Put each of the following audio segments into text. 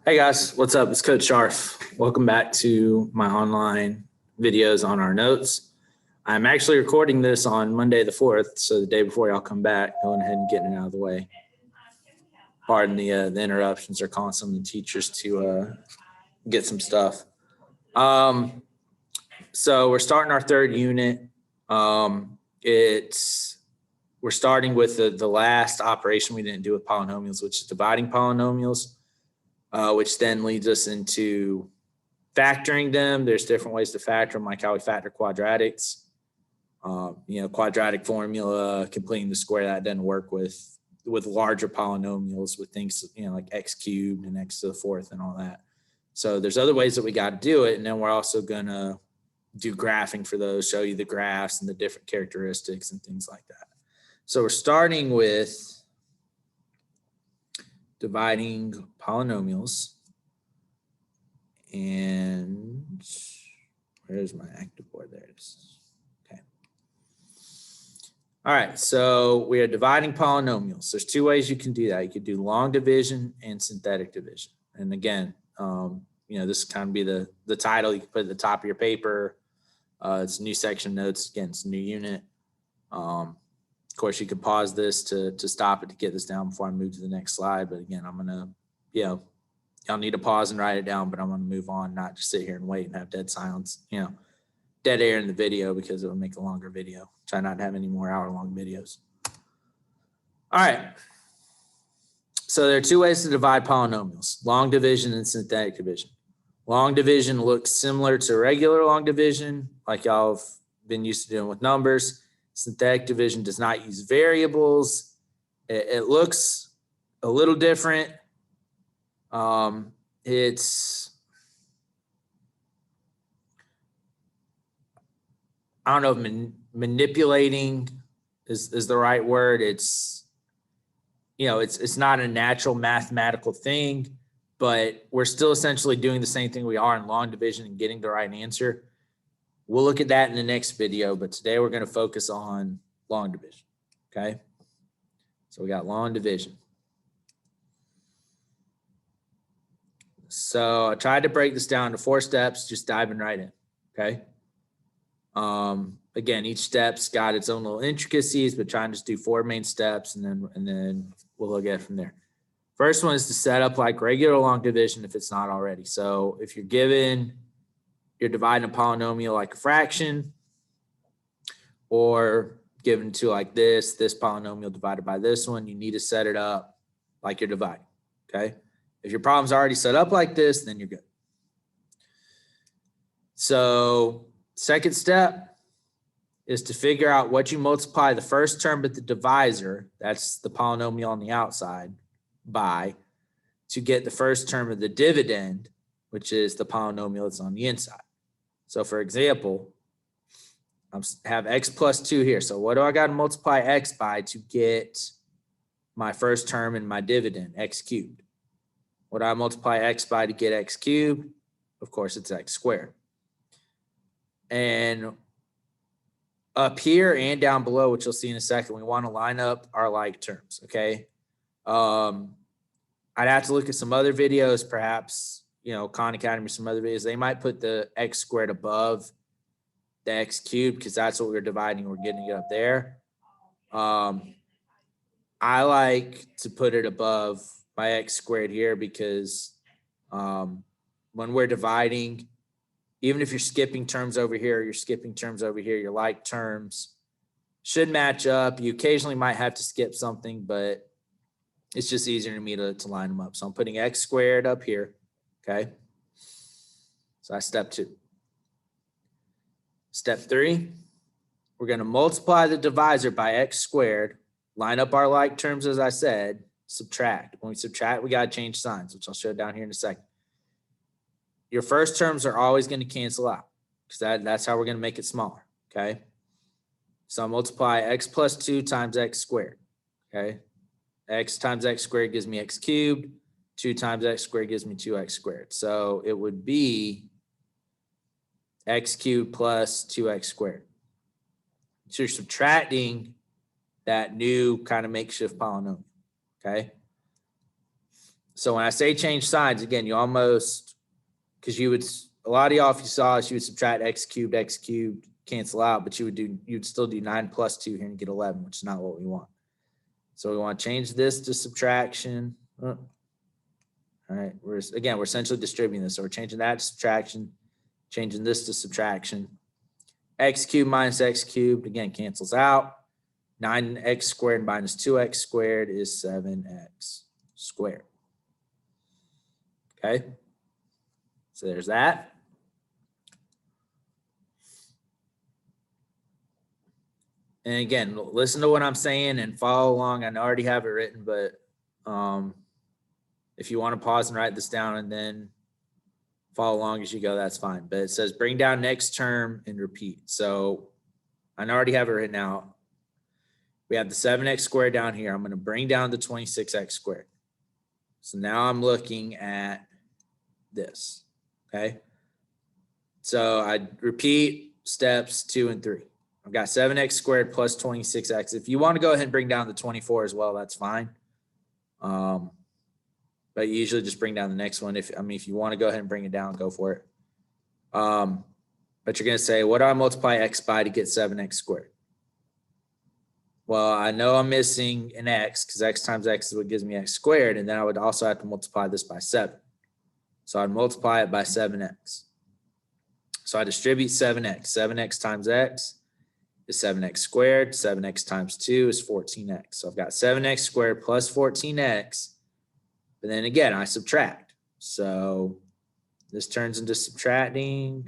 Hey guys, what's up? It's Coach Sharf. Welcome back to my online videos on our notes. I'm actually recording this on Monday the 4th, so the day before y'all come back, going ahead and getting it out of the way. Pardon the interruptions. They're calling some of the teachers to get some stuff. So we're starting our third unit. We're starting with the last operation we didn't do with polynomials, which is dividing polynomials. Which then leads us into factoring them. There's different ways to factor them, like how we factor quadratics. Quadratic formula, completing the square, that doesn't work with larger polynomials, with things, like x cubed and x to the fourth and all that. So there's other ways that we got to do it. And then we're also going to do graphing for those, show you the graphs and the different characteristics and things like that. So we're starting with dividing polynomials, and where's my active board? There it is. Okay. All right, so we are dividing polynomials. There's two ways you can do that. You could do long division and synthetic division. And again, this kind of be the title you can put at the top of your paper. It's a new section notes. Again, it's a new unit. Of course, you could pause this to stop it to get this down before I move to the next slide. But again, I'm going to, y'all need to pause and write it down, but I'm going to move on, not just sit here and wait and have dead silence, dead air in the video, because it will make a longer video. Try not to have any more hour-long videos. All right. So there are two ways to divide polynomials: long division and synthetic division. Long division looks similar to regular long division, like y'all have been used to doing with numbers. Synthetic division does not use variables. It looks a little different. It's, I don't know if manipulating is the right word. It's, it's not a natural mathematical thing, but we're still essentially doing the same thing we are in long division and getting the right answer. We'll look at that in the next video, but today we're going to focus on long division, okay? So we got long division. So I tried to break this down to 4 steps, just diving right in, okay? Again, each step's got its own little intricacies, but trying to just do 4 main steps, and then we'll look at it from there. First one is to set up like regular long division if it's not already. So if you're dividing a polynomial like a fraction, or given to like this polynomial divided by this one, you need to set it up like you're dividing, okay? If your problem's already set up like this, then you're good. So second step is to figure out what you multiply the first term at the divisor, that's the polynomial on the outside, by, to get the first term of the dividend, which is the polynomial that's on the inside. So for example, I have x plus 2 here. So what do I got to multiply x by to get my first term in my dividend, x cubed? What do I multiply x by to get x cubed? Of course, it's x squared. And up here and down below, which you'll see in a second, we want to line up our like terms, okay? I'd have to look at some other videos, perhaps, Khan Academy, some other videos. They might put the x squared above the x cubed because that's what we're dividing. We're getting it up there. I like to put it above my x squared here because when we're dividing, even if you're skipping terms over here, your like terms should match up. You occasionally might have to skip something, but it's just easier to me to line them up. So I'm putting x squared up here, okay? So that's step 2. Step 3, we're going to multiply the divisor by x squared, line up our like terms as I said, subtract. When we subtract, we got to change signs, which I'll show down here in a second. Your first terms are always going to cancel out because that's how we're going to make it smaller, okay? So I multiply x plus 2 times x squared, okay? X times x squared gives me x cubed. 2 times x squared gives me 2x squared. So it would be x cubed plus 2x squared. So you're subtracting that new kind of makeshift polynomial, okay? So when I say change signs, again, you almost, because you would, a lot of y'all, if you saw us, you would subtract x cubed, cancel out, but you'd still do 9 plus 2 here and get 11, which is not what we want. So we want to change this to subtraction. All right, we're essentially distributing this. So we're changing that to subtraction, changing this to subtraction. X cubed minus x cubed, again, cancels out. 9x squared minus 2x squared is 7x squared. Okay, so there's that. And again, listen to what I'm saying and follow along. I already have it written, but if you want to pause and write this down and then follow along as you go, that's fine. But it says bring down next term and repeat. So I already have it written out. We have the 7x squared down here. I'm going to bring down the 26x squared. So now I'm looking at this, okay? So I repeat steps 2 and 3. I've got 7x squared plus 26x. If you want to go ahead and bring down the 24 as well, that's fine. But you usually just bring down the next one. If you want to go ahead and bring it down, go for it. But you're going to say, what do I multiply x by to get 7x squared? Well, I know I'm missing an x because x times x is what gives me x squared. And then I would also have to multiply this by 7. So I'd multiply it by 7x. So I distribute 7x. 7x times x is 7x squared. 7x times 2 is 14x. So I've got 7x squared plus 14x. But then again, I subtract. So this turns into subtracting.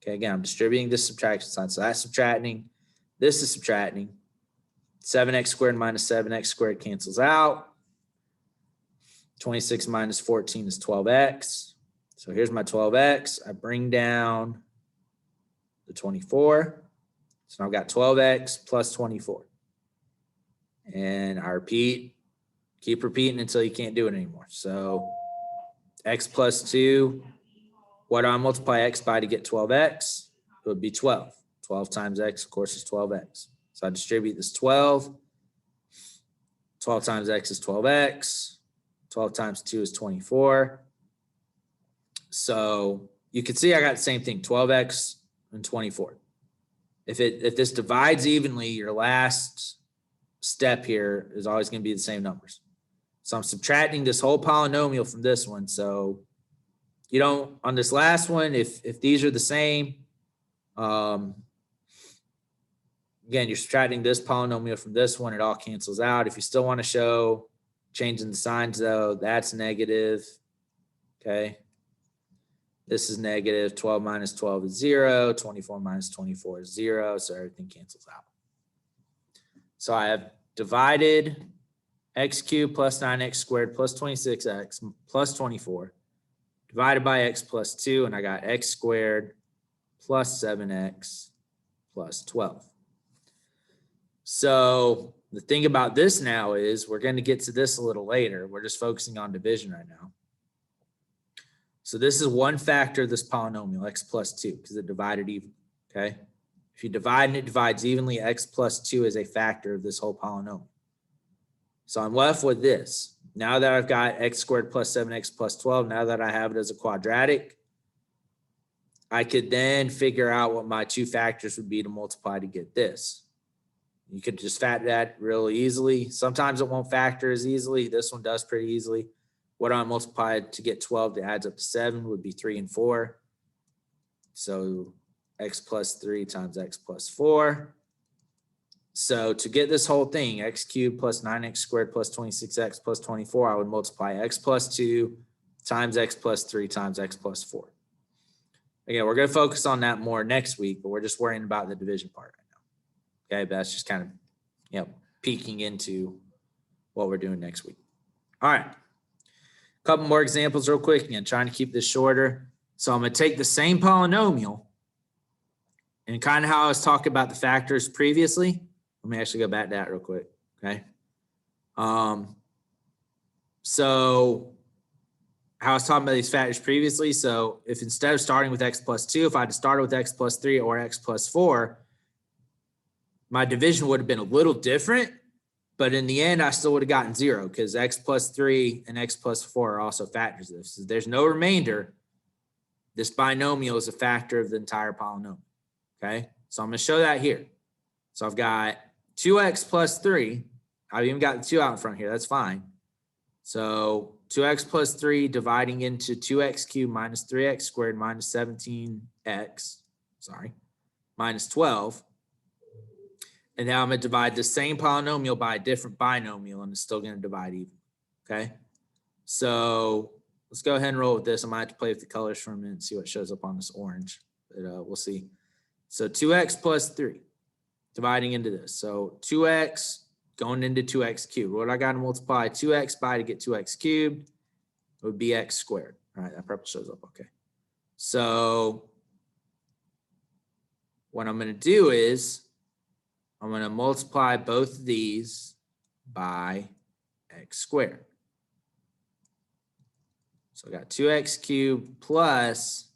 Okay, again, I'm distributing this subtraction sign. So that's subtracting. This is subtracting. 7x squared minus 7x squared cancels out. 26 minus 14 is 12x. So here's my 12x. I bring down the 24. So I've got 12x plus 24. And I repeat, keep repeating until you can't do it anymore. So x plus 2, what do I multiply x by to get 12x? It would be 12. 12 times x, of course, is 12x. So I distribute this 12. 12 times x is 12x. 12 times 2 is 24. So you can see I got the same thing, 12x and 24. If this divides evenly, your last step here is always going to be the same numbers. So I'm subtracting this whole polynomial from this one. So you don't, on this last one, if these are the same, again, you're subtracting this polynomial from this one, it all cancels out. If you still want to show changing the signs though, that's negative, okay? This is negative, 12 minus 12 is 0, 24 minus 24 is 0, so everything cancels out. So I have divided x cubed plus 9x squared plus 26x plus 24 divided by x plus 2, and I got x squared plus 7x plus 12. So the thing about this now is we're going to get to this a little later. We're just focusing on division right now. So this is one factor of this polynomial, x plus 2, because it divided even, okay? If you divide and it divides evenly, x plus 2 is a factor of this whole polynomial. So I'm left with this. Now that I've got x squared plus 7x plus 12, now that I have it as a quadratic, I could then figure out what my two factors would be to multiply to get this. You could just factor that really easily. Sometimes it won't factor as easily. This one does pretty easily. What I multiply to get 12 that adds up to 7 would be 3 and 4. So x plus 3 times x plus 4. So to get this whole thing, x cubed plus 9x squared plus 26x plus 24, I would multiply x plus 2 times x plus 3 times x plus 4. Again, we're going to focus on that more next week, but we're just worrying about the division part right now. Okay, but that's just kind of, peeking into what we're doing next week. All right. A couple more examples real quick. Again, trying to keep this shorter. So I'm going to take the same polynomial and kind of how I was talking about the factors previously. Let me actually go back to that real quick. Okay. So how I was talking about these factors previously. So if instead of starting with x plus 2, if I had started with x plus 3 or x plus 4, my division would have been a little different, But in the end, I still would have gotten 0 because x plus 3 and x plus 4 are also factors of this. So there's no remainder. This binomial is a factor of the entire polynomial. Okay, so I'm going to show that here. So I've got 2x plus 3. I've even got the 2 out in front here. That's fine. So 2x plus 3 dividing into 2x cubed minus 3x squared minus 17x, minus 12. And now I'm going to divide the same polynomial by a different binomial, and it's still going to divide even. Okay. So let's go ahead and roll with this. I might have to play with the colors for a minute and see what shows up on this orange, but we'll see. So 2x plus 3 dividing into this. So 2x going into 2x cubed. What I got to multiply 2x by to get 2x cubed would be x squared. All right, that purple shows up. Okay. So what I'm going to do is I'm going to multiply both of these by x squared. So I got 2x cubed plus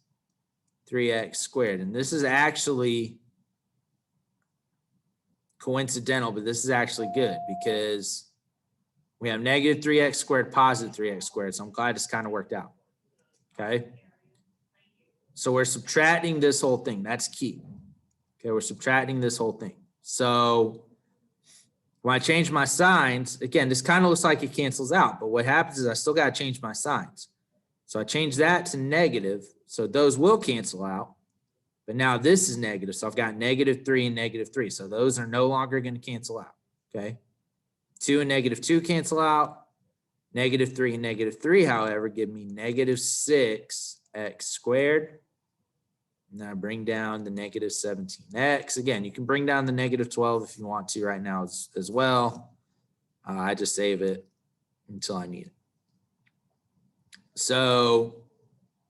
3x squared. And this is actually coincidental, but this is actually good because we have negative 3x squared, positive 3x squared. So I'm glad this kind of worked out. Okay. So we're subtracting this whole thing. That's key. Okay. We're subtracting this whole thing. So when I change my signs, again, this kind of looks like it cancels out, but what happens is I still got to change my signs. So I change that to negative. So those will cancel out, but now this is negative. So I've got negative 3 and negative 3. So those are no longer going to cancel out. Okay. 2 and negative 2 cancel out. Negative 3 and negative 3, however, give me negative 6x squared. And then I bring down the negative 17x. Again, you can bring down the negative 12 if you want to right now as well. I just save it until I need it. So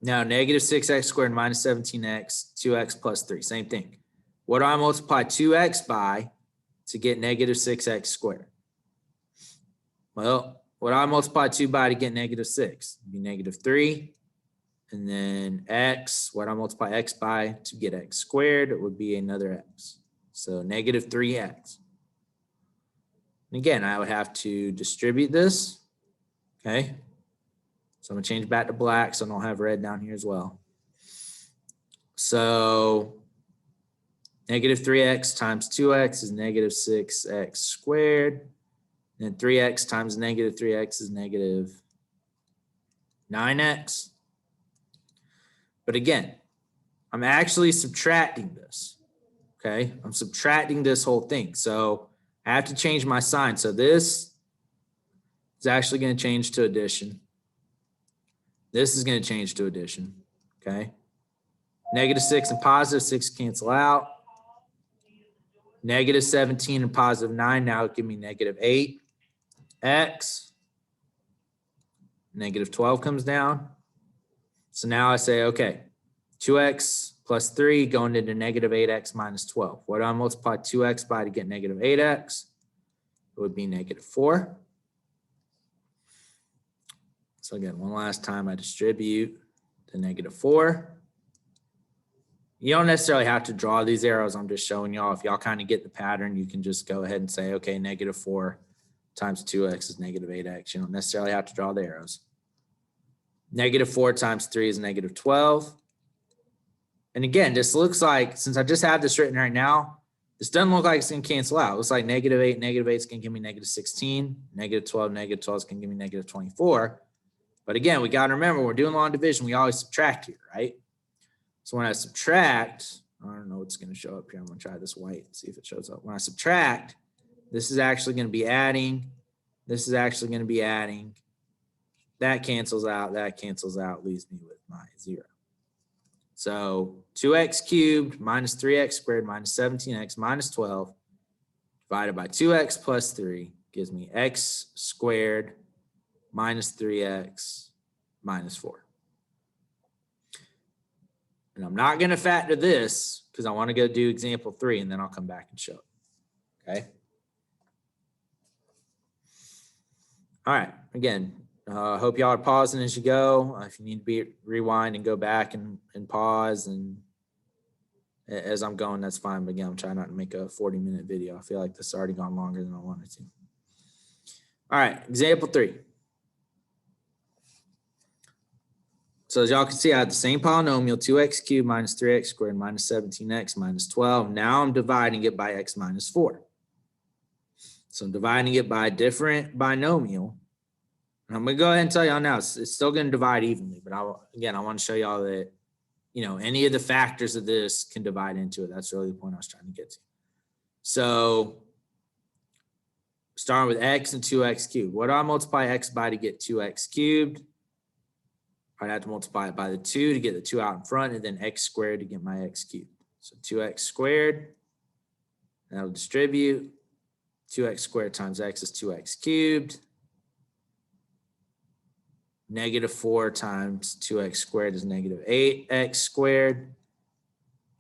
now negative 6x squared minus 17x, 2x plus 3, same thing. What do I multiply 2x by to get negative 6x squared? Well, what do I multiply 2 by to get negative 6? It'd be negative 3. And then x, what I multiply x by to get x squared, it would be another x. So negative 3x. And again, I would have to distribute this. Okay. So I'm going to change back to black so I don't have red down here as well. So negative 3x times 2x is negative 6x squared. And 3x times negative 3x is negative 9x. But again, I'm actually subtracting this. Okay, I'm subtracting this whole thing. So I have to change my sign. So this is actually going to change to addition. This is going to change to addition. Okay, negative 6 and positive 6 cancel out. Negative 17 and positive 9 now give me negative 8x. Negative 12 comes down. So now I say, okay, 2x plus 3 going into negative 8x minus 12. What do I multiply 2x by to get negative 8x? It would be negative 4. So again, one last time I distribute to negative 4. You don't necessarily have to draw these arrows. I'm just showing y'all. If y'all kind of get the pattern, you can just go ahead and say, okay, negative 4 times 2x is negative 8x. You don't necessarily have to draw the arrows. Negative 4 times 3 is negative 12. And again, this looks like, since I just have this written right now, this doesn't look like it's going to cancel out. It looks like negative 8 is going to give me negative 16. Negative 12 is going to give me negative 24. But again, we got to remember, we're doing long division. We always subtract here, right? So when I subtract, I don't know what's going to show up here. I'm going to try this white and see if it shows up. When I subtract, this is actually going to be adding. This is actually going to be adding. That cancels out, leaves me with my 0. So 2x cubed minus 3x squared minus 17x minus 12 divided by 2x plus 3 gives me x squared minus 3x minus 4. And I'm not going to factor this because I want to go do example 3 and then I'll come back and show it. Okay. All right. Again, I hope y'all are pausing as you go. If you need to rewind and go back and pause, and as I'm going, that's fine. But again, I'm trying not to make a 40-minute video. I feel like this has already gone longer than I wanted to. All right, example 3. So as y'all can see, I have the same polynomial, 2x cubed minus 3x squared minus 17x minus 12. Now I'm dividing it by x minus 4. So I'm dividing it by a different binomial. And I'm going to go ahead and tell y'all now, it's still going to divide evenly. But again, I want to show y'all that, any of the factors of this can divide into it. That's really the point I was trying to get to. So starting with x and 2x cubed. What do I multiply x by to get 2x cubed? I'd have to multiply it by the 2 to get the 2 out in front, and then x squared to get my x cubed. So 2x squared, that'll distribute. 2x squared times x is 2x cubed. Negative 4 times 2x squared is negative 8x squared.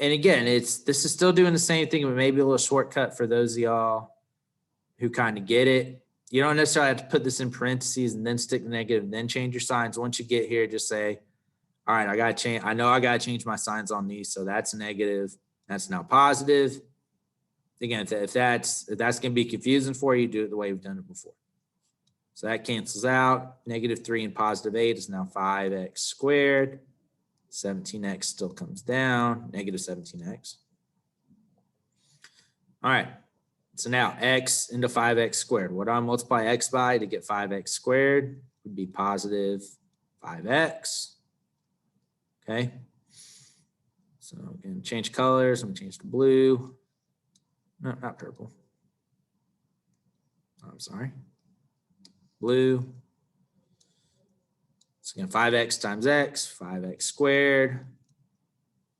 And again, this is still doing the same thing, but maybe a little shortcut for those of y'all who kind of get it. You don't necessarily have to put this in parentheses and then stick the negative and then change your signs. Once you get here, just say, all right, I got to change. I know I got to change my signs on these. So that's negative. That's now positive. Again, if that's going to be confusing for you, do it the way we've done it before. So that cancels out. Negative 3 and positive 8 is now 5x squared. 17x still comes down, negative 17x. All right. So now x into 5x squared. What do I multiply x by to get 5x squared? Would be positive 5x. Okay. So I'm going to change colors. I'm going to change to blue. No, not purple. I'm sorry. Blue. So again, 5x times x, 5x squared.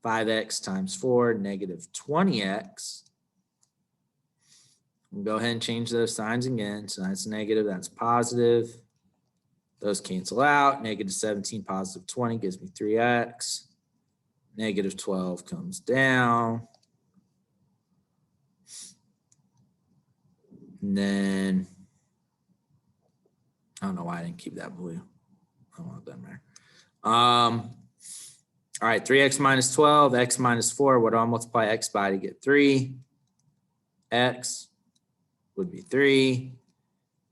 5x times 4, negative 20x. We'll go ahead and change those signs again. So that's negative, that's positive. Those cancel out. Negative 17, positive 20 gives me 3x. Negative 12 comes down. And then, I don't know why I didn't keep that blue. I don't want that there. All right, 3x minus 12, x minus 4. What do I multiply x by to get 3? X would be 3.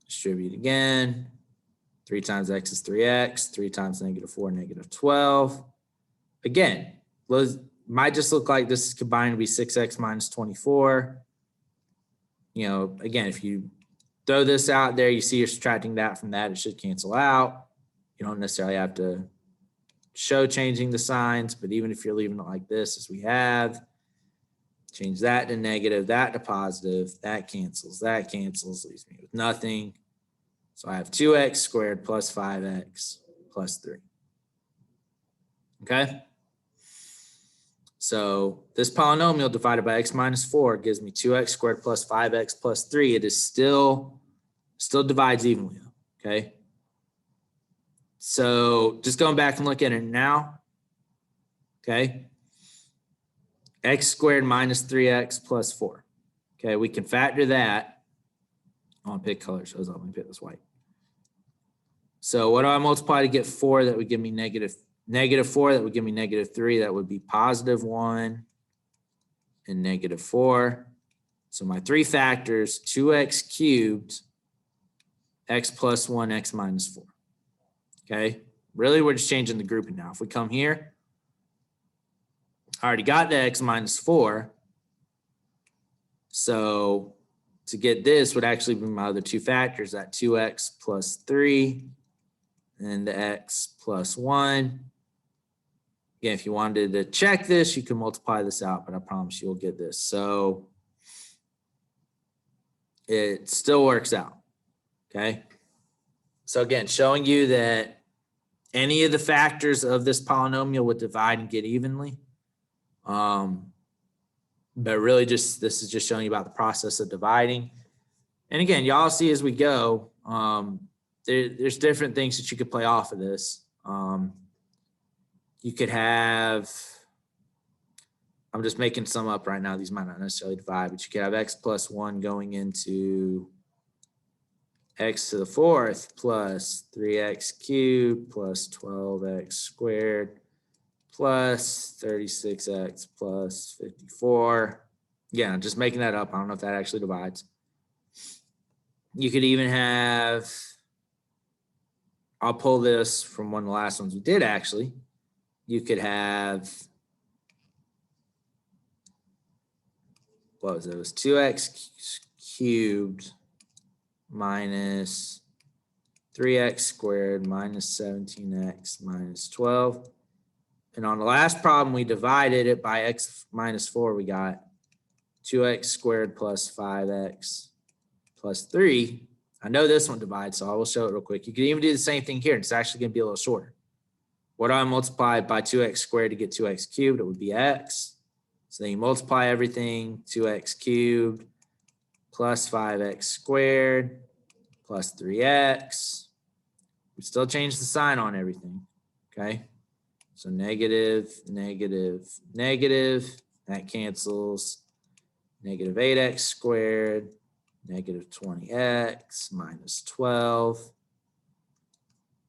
Distribute again. 3 times x is 3x. 3 times negative 4, negative 12. Again, might just look like this is combined to be 6x minus 24. Again, if you throw this out there, you see you're subtracting that from that, it should cancel out. You don't necessarily have to show changing the signs, but even if you're leaving it like this, as we have, change that to negative, that to positive, that cancels, leaves me with nothing. So I have 2x squared plus 5x plus 3. Okay? So this polynomial divided by x minus 4 gives me 2x squared plus 5x plus 3. It is still divides evenly, okay? So just going back and looking at it now, okay? X squared minus 3x plus 4. Okay, we can factor that. I want to pick color, shows up. Let me pick this white. So what do I multiply to get 4? That would give me negative 4. That would give me negative 3. That would be positive 1 and negative 4. So my 3 factors, 2x cubed, x plus 1, x minus 4. Okay, really we're just changing the grouping now. If we come here, I already got the x minus 4. So to get this would actually be my other 2 factors, that 2x plus 3 and the x plus 1. Again, if you wanted to check this, you can multiply this out, but I promise you'll get this. So it still works out, okay? So again, showing you that any of the factors of this polynomial would divide and get evenly. But really this is just showing you about the process of dividing. And again, y'all see as we go, there's different things that you could play off of this. You could have, I'm just making some up right now. These might not necessarily divide, but you could have x plus 1 going into x to the 4th plus 3x cubed plus 12x squared plus 36x plus 54. Yeah, I'm just making that up. I don't know if that actually divides. You could even have, I'll pull this from one of the last ones we did actually. You could have, what was it? It was 2x cubed minus 3x squared minus 17x minus 12. And on the last problem, we divided it by x minus 4. We got 2x squared plus 5x plus 3. I know this one divides, so I will show it real quick. You can even do the same thing here. It's actually going to be a little shorter. What do I multiply by 2x squared to get 2x cubed? It would be x. So then you multiply everything, 2x cubed plus 5x squared plus 3x. We still change the sign on everything, okay? So negative, negative, negative, that cancels. Negative 8x squared, negative 20x minus 12.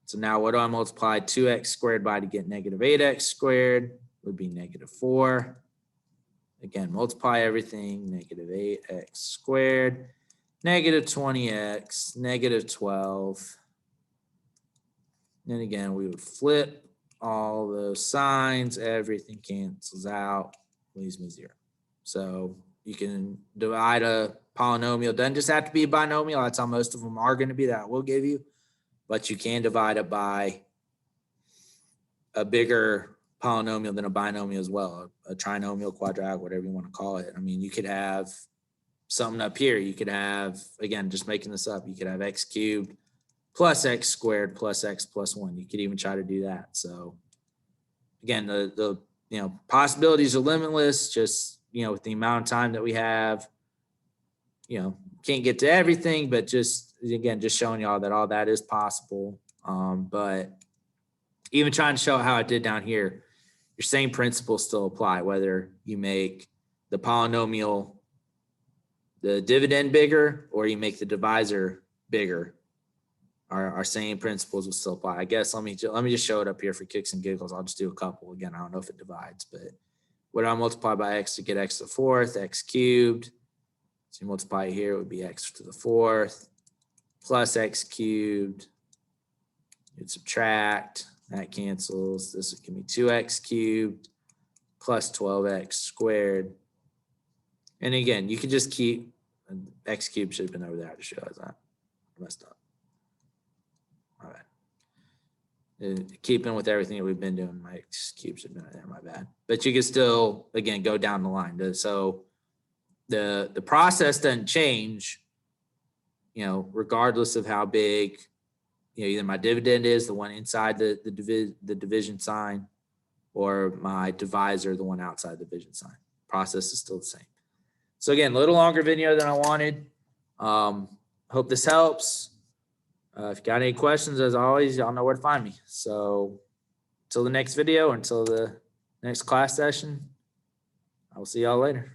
So now what do I multiply 2x squared by to get negative 8x squared? Would be negative 4. Again, multiply everything, negative 8x squared, negative 20x, negative 12. And again, we would flip all those signs, everything cancels out, leaves me 0. So you can divide a polynomial. It doesn't just have to be a binomial. That's how most of them are going to be, that I will give you. But you can divide it by a bigger polynomial than a binomial as well, a trinomial, quadrinomial, whatever you want to call it. I mean, you could have something up here. You could have, again, just making this up, you could have x cubed plus x squared plus x plus 1. You could even try to do that. So again, the possibilities are limitless. Just with the amount of time that we have, can't get to everything, but just again, just showing y'all that all that is possible. But even trying to show how it did down here, your same principles still apply, whether you make the polynomial, the dividend bigger, or you make the divisor bigger. Our same principles will still apply. I guess let me just show it up here for kicks and giggles. I'll just do a couple. Again, I don't know if it divides, but what do I multiply by x to get x to the 4th? X cubed. So you multiply here, it would be x to the 4th plus x cubed. You'd subtract, that cancels. This would give me 2x cubed plus 12x squared. And again, you can just keep, x cubed should have been over there. I just realized that. I messed up. My bad. Keeping with everything that we've been doing, my x cubed should have been there. My bad. But you can still, again, go down the line. So the process doesn't change, regardless of how big, either my dividend is the one inside the division sign, or my divisor, the one outside the division sign. Process is still the same. So again, a little longer video than I wanted. Hope this helps. If you got any questions, as always, y'all know where to find me. So until the next video, until the next class session, I will see y'all later.